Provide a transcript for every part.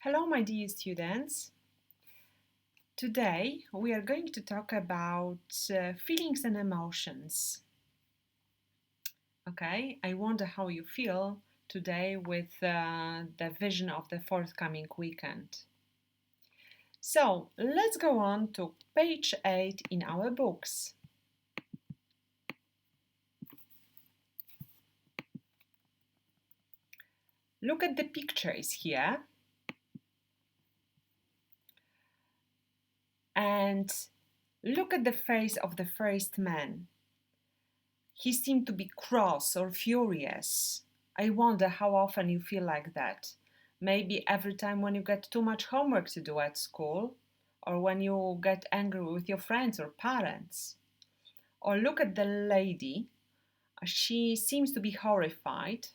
Hello, my dear students. Today we are going to talk about feelings and emotions. Okay, I wonder how you feel today with the vision of the forthcoming weekend. So let's go on to page 8 in our books. Look at the pictures here. And look at the face of the first man. He seemed to be cross or furious. I wonder how often you feel like that. Maybe every time when you get too much homework to do at school, or when you get angry with your friends or parents. Or look at the lady. She seems to be horrified.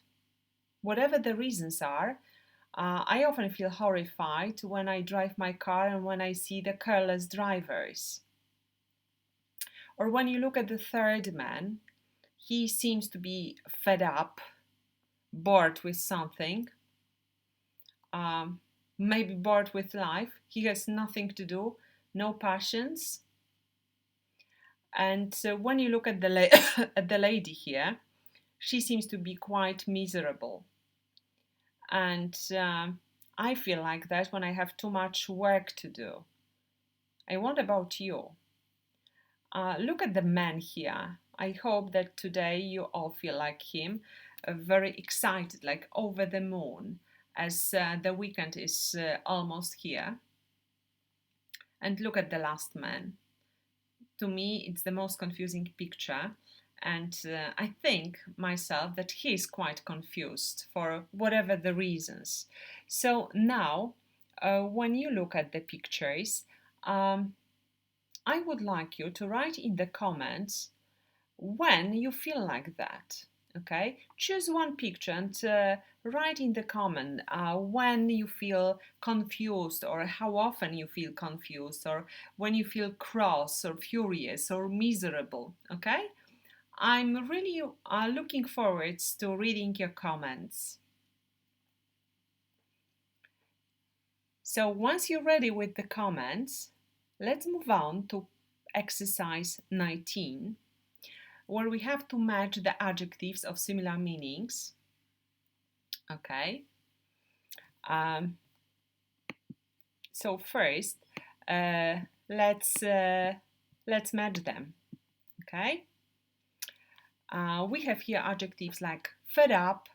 Whatever the reasons are, I often feel horrified when I drive my car and when I see the careless drivers. Or when you look at the third man, he seems to be fed up, bored with something, maybe bored with life. He has nothing to do, no passions. And when you look at at the lady here, she seems to be quite miserable. And I feel like that when I have too much work to do. I wonder about you. Look at the man here. I hope that today you all feel like him, very excited, like over the moon, as the weekend is almost here. And look at the last man. To me, it's the most confusing picture. And I think myself that he is quite confused for whatever the reasons. So now, when you look at the pictures, I would like you to write in the comments when you feel like that. Okay, choose one picture and write in the comment when you feel confused, or how often you feel confused, or when you feel cross or furious or miserable. Okay, I'm really looking forward to reading your comments. So once you're ready with the comments, let's move on to exercise 19, where we have to match the adjectives of similar meanings. Okay. So first, let's match them. Okay. We have here adjectives like fed up,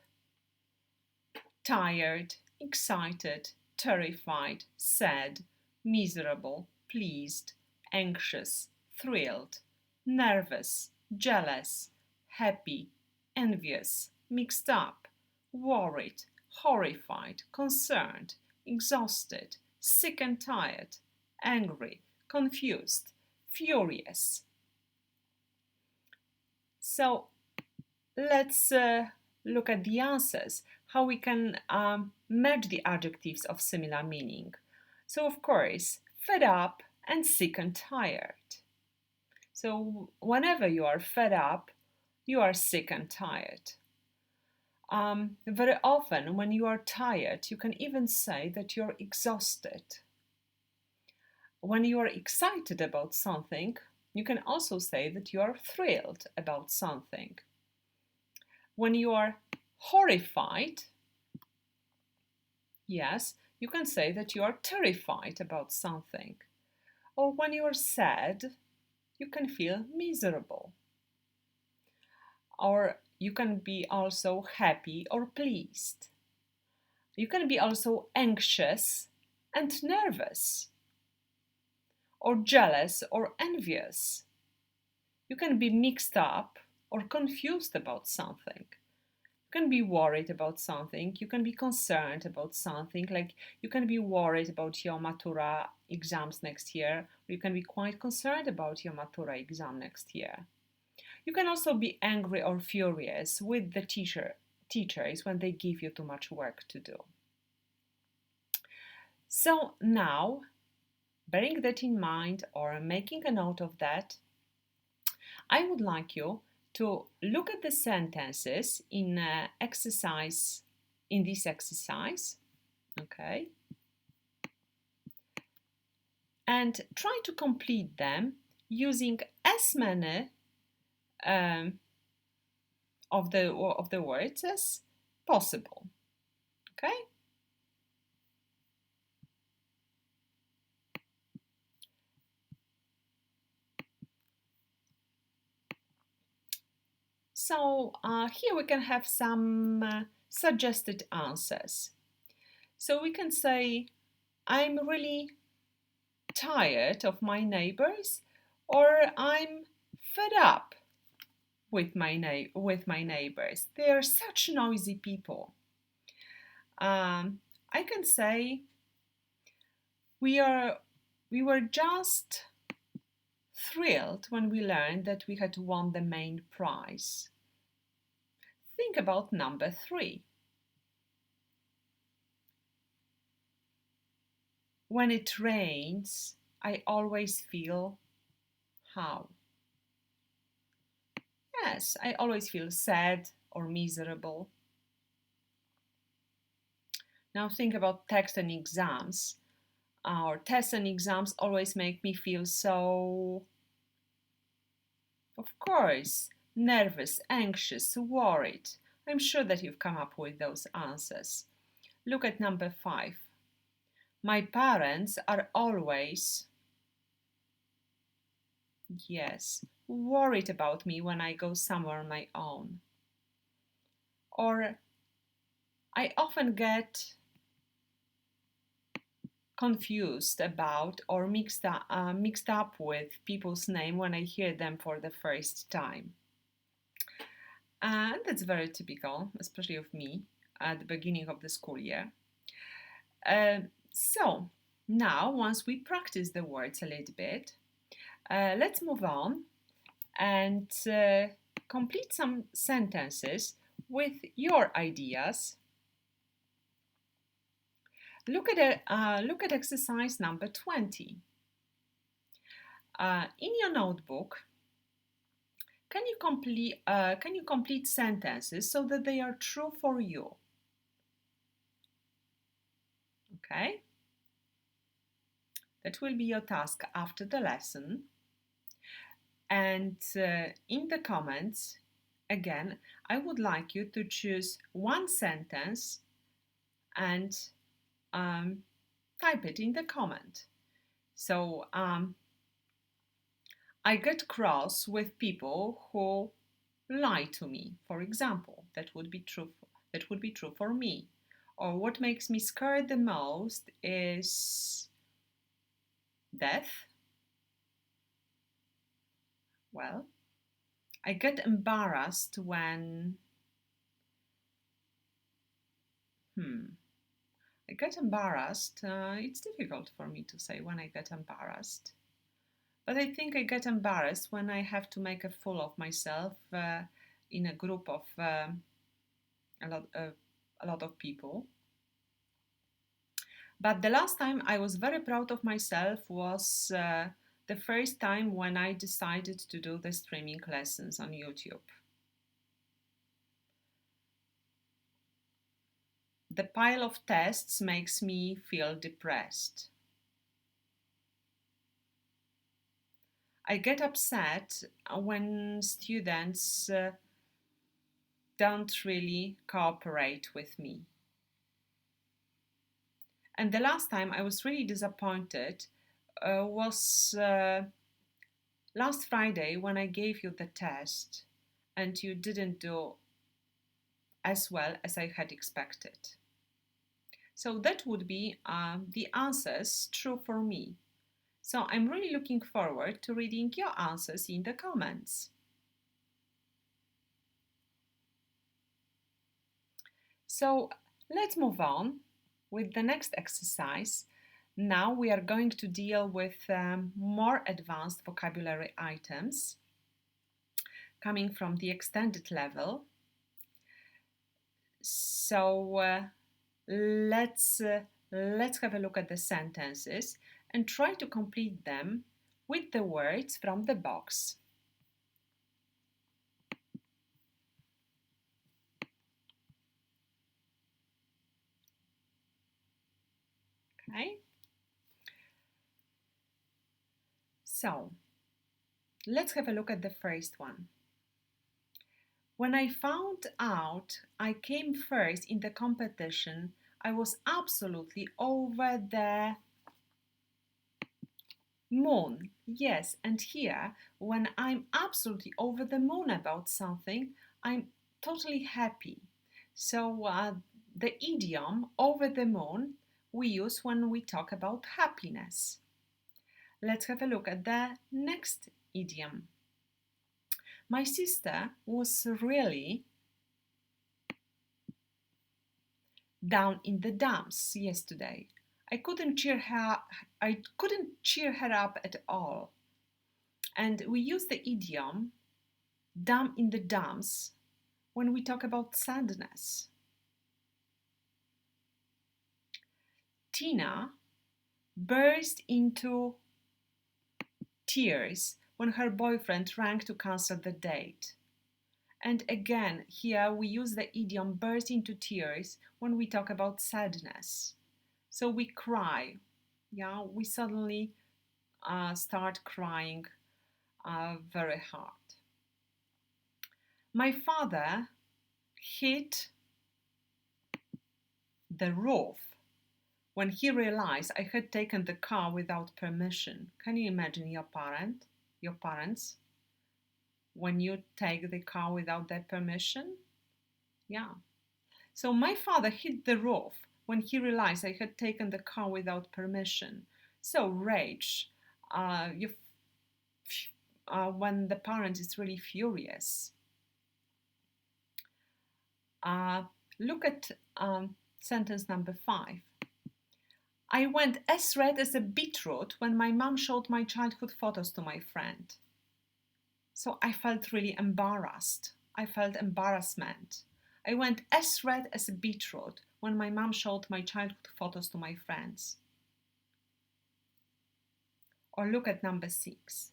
tired, excited, terrified, sad, miserable, pleased, anxious, thrilled, nervous, jealous, happy, envious, mixed up, worried, horrified, concerned, exhausted, sick and tired, angry, confused, furious. So let's look at the answers, how we can match the adjectives of similar meaning. So of course, fed up and sick and tired. So whenever you are fed up, you are sick and tired. Very often when you are tired, you can even say that you're exhausted. When you are excited about something, you can also say that you are thrilled about something. When you are horrified, yes, you can say that you are terrified about something. Or when you are sad, you can feel miserable. Or you can be also happy or pleased. You can be also anxious and nervous, or jealous or envious. You can be mixed up or confused about something. You can be worried about something. You can be concerned about something. Like you can be worried about your Matura exams next year. Or you can be quite concerned about your Matura exam next year. You can also be angry or furious with the teachers when they give you too much work to do. So now, bearing that in mind or making a note of that, I would like you to look at the sentences in this exercise, okay? and try to complete them using as many um, of the words as possible. Okay? So here we can have some suggested answers. So we can say, I'm really tired of my neighbors, or I'm fed up with my neighbors. They are such noisy people. I can say we are we were just thrilled when we learned that we had won the main prize. Think about number 3. When it rains, I always feel how? Yes, I always feel sad or miserable. Now think about tests and exams. Our tests and exams always make me feel so, of course, nervous, anxious, worried. I'm sure that you've come up with those answers. Look at number 5. My parents are always, yes, worried about me when I go somewhere on my own. Or I often get confused about or mixed up with people's name when I hear them for the first time. And that's very typical, especially of me at the beginning of the school year. So now, once we practice the words a little bit, let's move on and complete some sentences with your ideas. Look at exercise number 20. In your notebook, can you complete sentences so that they are true for you? Okay? That will be your task after the lesson. And in the comments, again, I would like you to choose one sentence and type it in the comment. So I get cross with people who lie to me, for example. That would be true for me. Or what makes me scared the most is death. Well, I get embarrassed when I get embarrassed. It's difficult for me to say when I get embarrassed. But I think I get embarrassed when I have to make a fool of myself in a group of a lot of people. But the last time I was very proud of myself was the first time when I decided to do the streaming lessons on YouTube. The pile of tests makes me feel depressed. I get upset when students don't really cooperate with me. And the last time I was really disappointed was last Friday when I gave you the test and you didn't do as well as I had expected. So that would be the answers true for me. So I'm really looking forward to reading your answers in the comments. So let's move on with the next exercise. Now we are going to deal with more advanced vocabulary items coming from the extended level. So let's have a look at the sentences and try to complete them with the words from the box. Okay. So, let's have a look at the first one. When I found out I came first in the competition, I was absolutely over the moon. Yes, and here, when I'm absolutely over the moon about something, I'm totally happy. So, the idiom over the moon we use when we talk about happiness. Let's have a look at the next idiom. My sister was really down in the dumps yesterday. I couldn't cheer her up at all. And we use the idiom down in the dumps when we talk about sadness. Tina burst into tears when her boyfriend rang to cancel the date. And again, here we use the idiom burst into tears when we talk about sadness. So we cry, yeah, we suddenly start crying very hard. My father hit the roof when he realized I had taken the car without permission. Can you imagine your parents, when you take the car without their permission? Yeah. So my father hit the roof when he realized I had taken the car without permission. So rage, when the parent is really furious. Look at sentence number 5. I went as red as a beetroot when my mum showed my childhood photos to my friend. So I felt really embarrassed. I felt embarrassment. I went as red as a beetroot when my mum showed my childhood photos to my friends. Or look at number 6.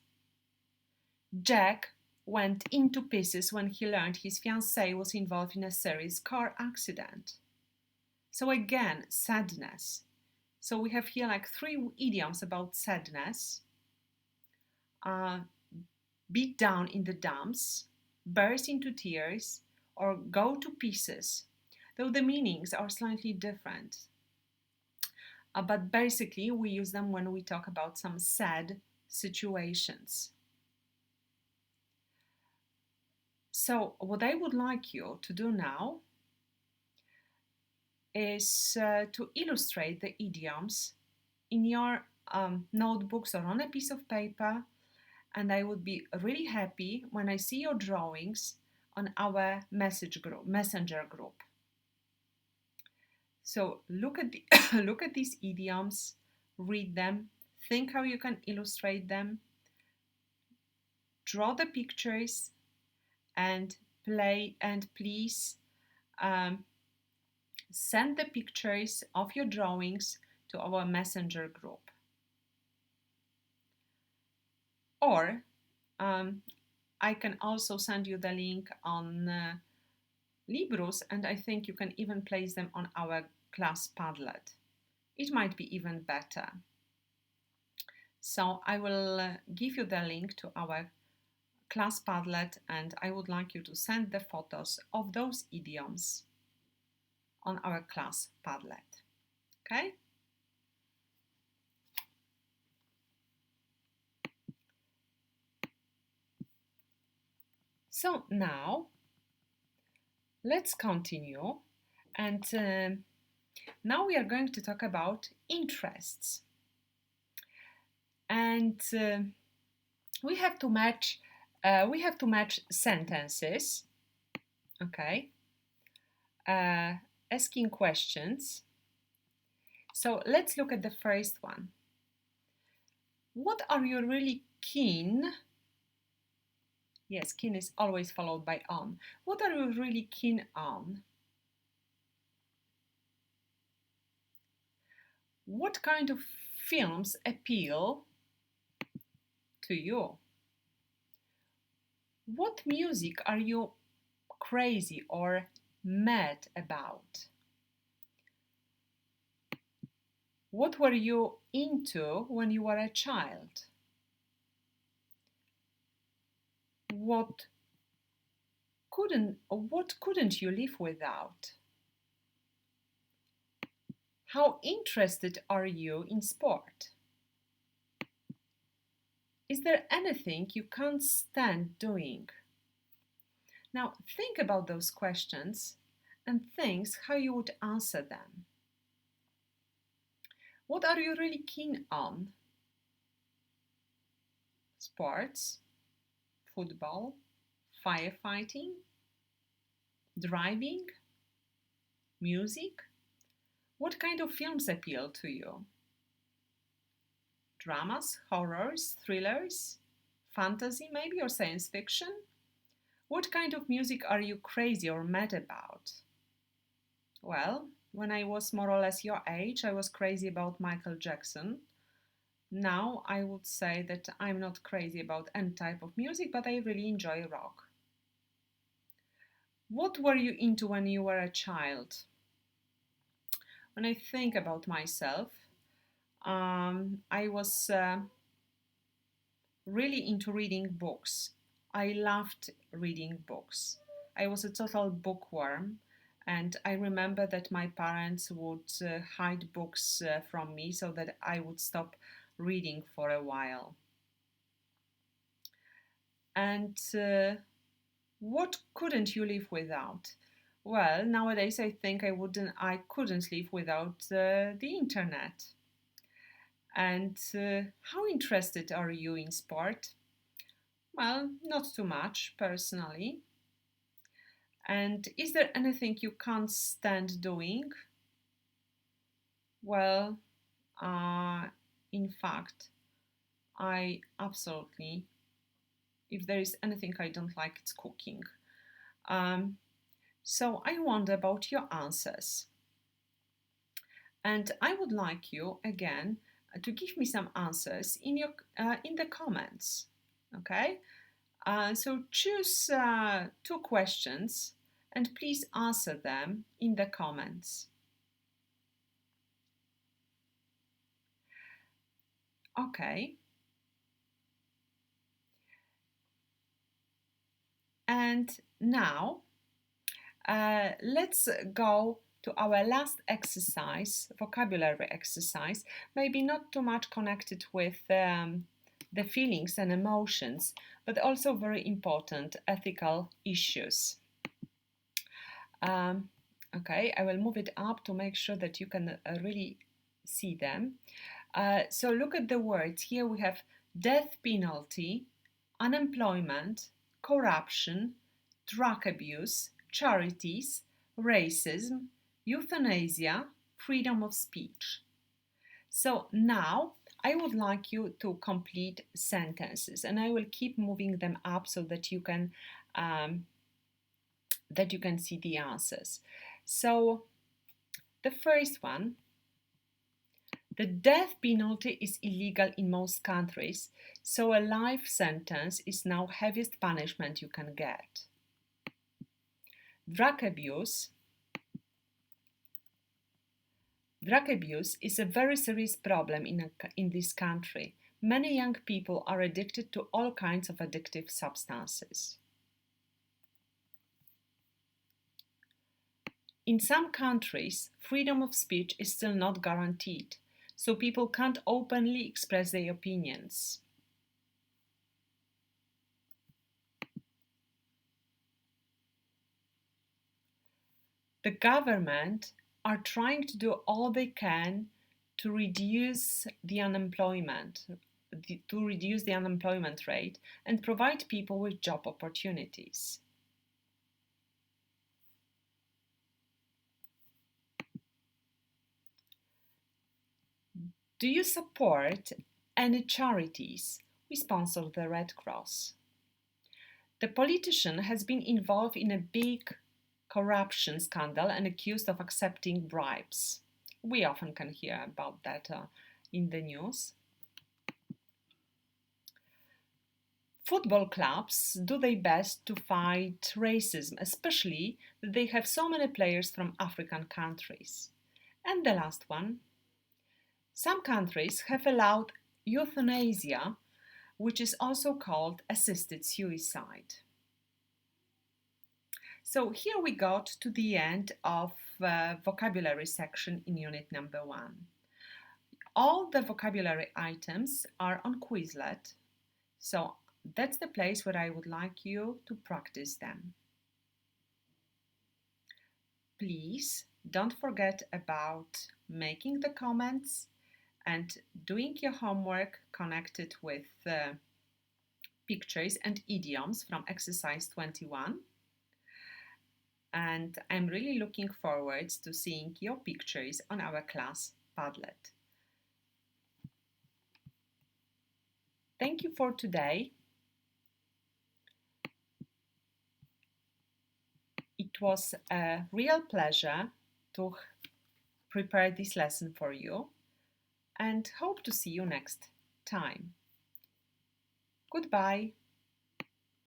Jack went into pieces when he learned his fiancée was involved in a serious car accident. So again, sadness. So we have here like 3 idioms about sadness. Beat down in the dumps, burst into tears, or go to pieces, though the meanings are slightly different. But basically, we use them when we talk about some sad situations. So, what I would like you to do now is to illustrate the idioms in your notebooks or on a piece of paper, and I would be really happy when I see your drawings on our messenger group. So look at look at these idioms, read them, think how you can illustrate them, draw the pictures, and please send the pictures of your drawings to our messenger group. Or I can also send you the link on Librus, and I think you can even place them on our class Padlet. It might be even better. So I will give you the link to our class Padlet, and I would like you to send the photos of those idioms on our class Padlet. Okay? So now let's continue, and now we are going to talk about interests, and we have to match sentences. Okay, asking questions. So let's look at the first one. What are you really keen? Yes, keen is always followed by on. What are you really keen on? What kind of films appeal to you? What music are you crazy or mad about? What were you into when you were a child? What couldn't you live without? How interested are you in sport? Is there anything you can't stand doing? Now think about those questions and think how you would answer them. What are you really keen on? Sports, football, firefighting, driving, music? What kind of films appeal to you? Dramas, horrors, thrillers, fantasy maybe, or science fiction? What kind of music are you crazy or mad about? Well, when I was more or less your age, I was crazy about Michael Jackson. Now I would say that I'm not crazy about any type of music, but I really enjoy rock. What were you into when you were a child? When I think about myself, I was really into reading books. I loved reading books. I was a total bookworm, and I remember that my parents would hide books from me so that I would stop reading for a while. And what couldn't you live without? Well, nowadays I think I couldn't live without the internet. And how interested are you in sport? Well, not too much, personally. And is there anything you can't stand doing? Well, uh, in fact, I absolutely, if there is anything I don't like, it's cooking. Um, so I wonder about your answers. And I would like you again to give me some answers in the comments. Okay? So choose two questions and please answer them in the comments. Okay. And now let's go to our last exercise, vocabulary exercise, maybe not too much connected with the feelings and emotions, but also very important ethical issues. Okay, I will move it up to make sure that you can really see them. So look at the words. Here we have death penalty, unemployment, corruption, drug abuse, charities, racism, euthanasia, freedom of speech. So now I would like you to complete sentences, and I will keep moving them up so that you can see the answers. So the first one, the death penalty is illegal in most countries, so a life sentence is now heaviest punishment you can get. Drug abuse is a very serious problem in this country. Many young people are addicted to all kinds of addictive substances. In some countries, freedom of speech is still not guaranteed, so people can't openly express their opinions. The government are trying to do all they can to reduce the unemployment rate and provide people with job opportunities. Do you support any charities? We sponsor the Red Cross. The politician has been involved in a big corruption scandal and accused of accepting bribes. We often can hear about that in the news. Football clubs do their best to fight racism, especially that they have so many players from African countries. And the last one, some countries have allowed euthanasia, which is also called assisted suicide. So here we got to the end of vocabulary section in unit number 1. All the vocabulary items are on Quizlet, so that's the place where I would like you to practice them. Please don't forget about making the comments and doing your homework connected with pictures and idioms from exercise 21. And I'm really looking forward to seeing your pictures on our class Padlet. Thank you for today. It was a real pleasure to prepare this lesson for you and hope to see you next time. Goodbye.